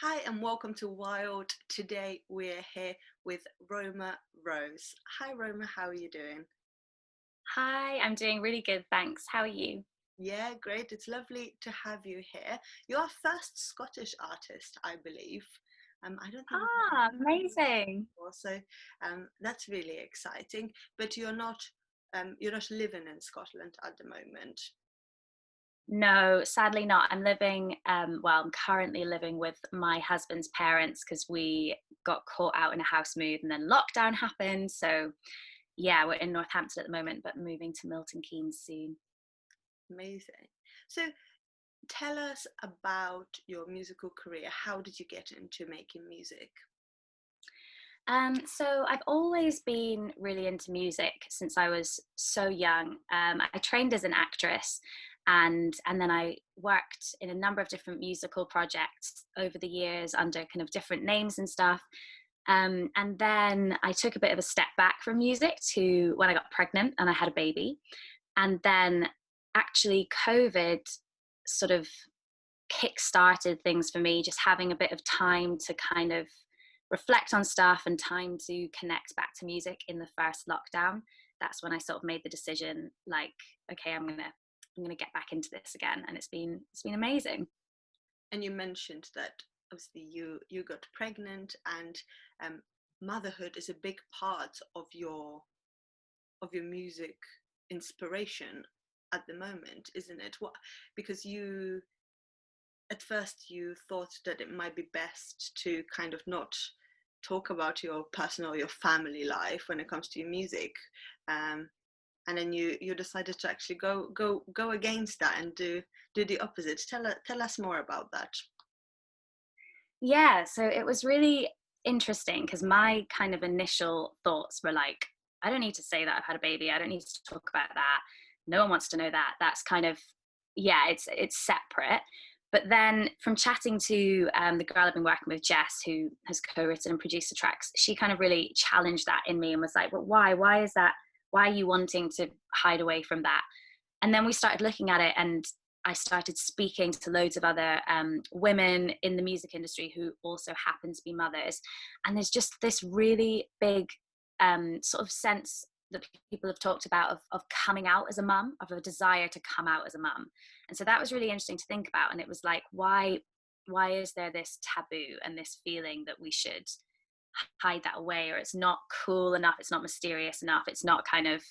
Hi and welcome to Wilde. Today we're here with Roma Rose. Hi Roma, how are you doing? Hi, I'm doing really good, thanks. How are you? Yeah, great. It's lovely to have you here. You're our first Scottish artist, I believe. I don't think we've had Ah, amazing. before, so that's really exciting. But you're not living in Scotland at the moment. No, sadly not. I'm currently living with my husband's parents because we got caught out in a house move and then lockdown happened. So, yeah, we're in Northampton at the moment, but moving to Milton Keynes soon. Amazing. So tell us about your musical career. How did you get into making music? So I've always been really into music since I was so young. I trained as an actress, and then I worked in a number of different musical projects over the years under kind of different names and stuff. And then I took a bit of a step back from music to when I got pregnant and I had a baby, and then actually COVID sort of kick-started things for me, just having a bit of time to kind of reflect on stuff and time to connect back to music in the first lockdown. That's when I sort of made the decision, like, okay, I'm gonna get back into this again, and it's been amazing. And you mentioned that obviously you got pregnant, and um, motherhood is a big part of your music inspiration at the moment, isn't it? What, because you at first you thought that it might be best to kind of not talk about your personal, your family life when it comes to your music, um, and then you decided to actually go against that and do the opposite. Tell us more about that. Yeah, so it was really interesting because my kind of initial thoughts were like, I don't need to say that I've had a baby. I don't need to talk about that. No one wants to know that. That's kind of, yeah, it's separate. But then from chatting to the girl I've been working with, Jess, who has co-written and produced the tracks, she kind of really challenged that in me and was like, "But why? Why is that? Why are you wanting to hide away from that?" And then we started looking at it, and I started speaking to loads of other women in the music industry who also happen to be mothers. And there's just this really big sort of sense that people have talked about of coming out as a mum, of a desire to come out as a mum. And so that was really interesting to think about. And it was like, why is there this taboo and this feeling that we should hide that away, or it's not cool enough, it's not mysterious enough, it's not kind of,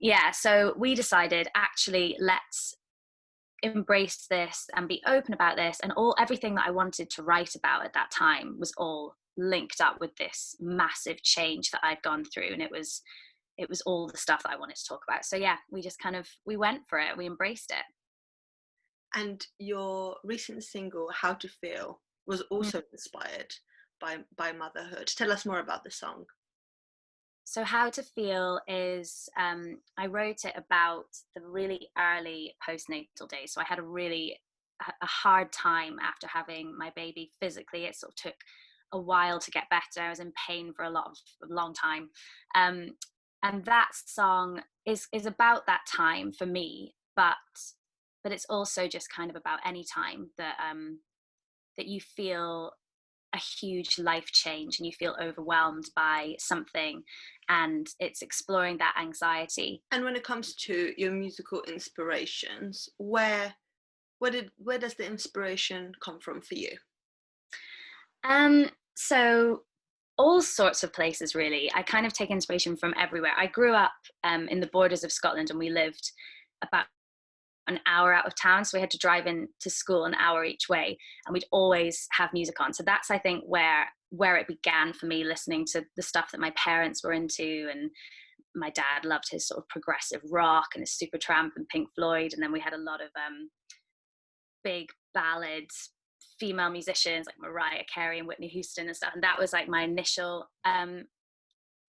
yeah. So we decided, actually, let's embrace this and be open about this, and everything that I wanted to write about at that time was all linked up with this massive change that I'd gone through, and it was all the stuff that I wanted to talk about. So yeah, we just kind of, we went for it, we embraced it. And your recent single "How to Feel" was Mm. also inspired by motherhood. Tell us more about the song. So How to Feel is, I wrote it about the really early postnatal days. So I had a hard time after having my baby. Physically, it sort of took a while to get better. I was in pain for a long time. um, and that song is about that time for me, but it's also just kind of about any time that you feel a huge life change and you feel overwhelmed by something, and it's exploring that anxiety. And when it comes to your musical inspirations, where does the inspiration come from for you? So all sorts of places, really. I kind of take inspiration from everywhere. I grew up in the borders of Scotland, and we lived about an hour out of town, so we had to drive in to school an hour each way, and we'd always have music on. So that's, I think, where it began for me, listening to the stuff that my parents were into. And my dad loved his sort of progressive rock and his Supertramp and Pink Floyd, and then we had a lot of big ballads, female musicians like Mariah Carey and Whitney Houston and stuff. And that was like my initial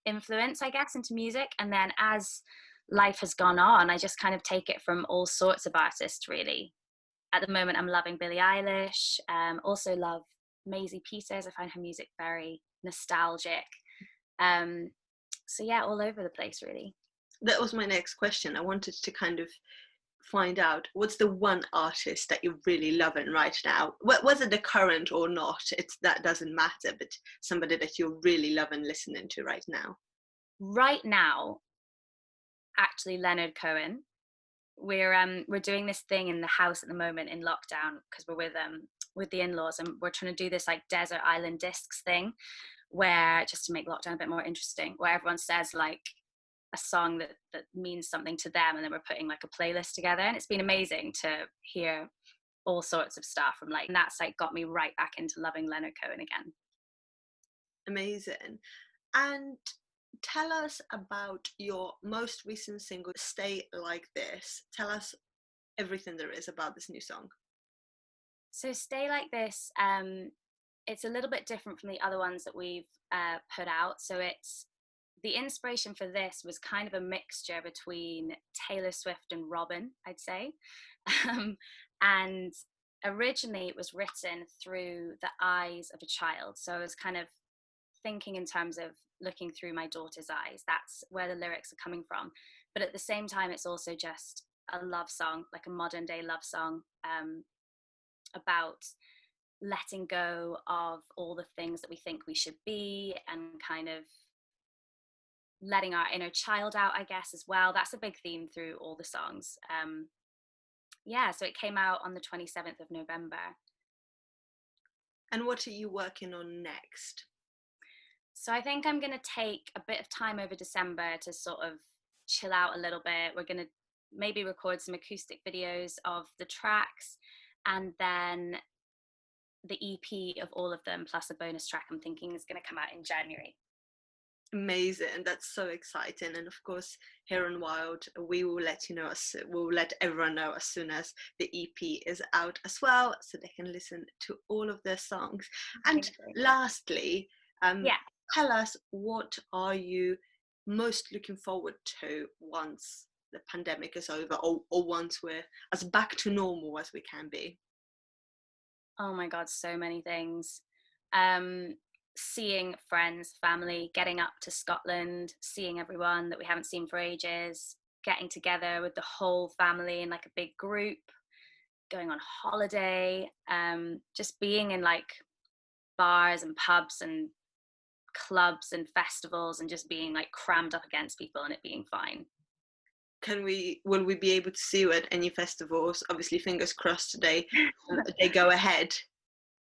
influence, I guess, into music. And then as life has gone on, I just kind of take it from all sorts of artists, really. At the moment, I'm loving Billie Eilish. Also love Maisie Peters. I find her music very nostalgic. Um, so yeah, all over the place, really. That was my next question. I wanted to kind of find out what's the one artist that you're really loving right now. Whether the current or not, that doesn't matter, but somebody that you're really loving listening to right now. Right now, actually, Leonard Cohen. We're doing this thing in the house at the moment in lockdown because we're with the in-laws, and we're trying to do this like desert island discs thing, where just to make lockdown a bit more interesting, where everyone says like a song that means something to them, and then we're putting like a playlist together, and it's been amazing to hear all sorts of stuff from like, and that's like got me right back into loving Leonard Cohen again. Amazing. And tell us about your most recent single, Stay Like This. Tell us everything there is about this new song. So Stay Like This, it's a little bit different from the other ones that we've put out. So it's, the inspiration for this was kind of a mixture between Taylor Swift and Robin, I'd say. And originally it was written through the eyes of a child. So I was kind of thinking in terms of looking through my daughter's eyes. That's where the lyrics are coming from. But at the same time, it's also just a love song, like a modern day love song, about letting go of all the things that we think we should be, and kind of letting our inner child out, I guess, as well. That's a big theme through all the songs. Yeah, so it came out on the 27th of November. And what are you working on next? So I think I'm going to take a bit of time over December to sort of chill out a little bit. We're going to maybe record some acoustic videos of the tracks, and then the EP of all of them, plus a bonus track I'm thinking is going to come out in January. Amazing. That's so exciting. And of course, here on Wilde, we will let you know, we'll let everyone know as soon as the EP is out as well, so they can listen to all of their songs. And lastly, tell us, what are you most looking forward to once the pandemic is over, or once we're as back to normal as we can be? Oh my God, so many things. Seeing friends, family, getting up to Scotland, seeing everyone that we haven't seen for ages, getting together with the whole family in like a big group, going on holiday, just being in like bars and pubs and clubs and festivals, and just being like crammed up against people and it being fine. Will we be able to see you at any festivals? Obviously, fingers crossed today they go ahead.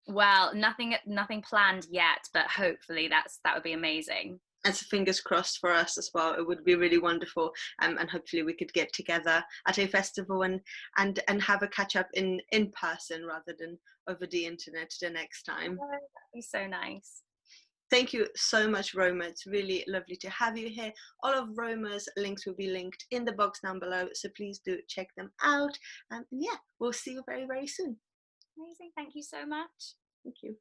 Well, nothing planned yet, but hopefully that would be amazing. And so fingers crossed for us as well. It would be really wonderful, and hopefully we could get together at a festival and have a catch up in person rather than over the internet the next time. Oh, that'd be so nice. Thank you so much, Roma. It's really lovely to have you here. All of Roma's links will be linked in the box down below, so please do check them out. And yeah, we'll see you very, very soon. Amazing. Thank you so much. Thank you.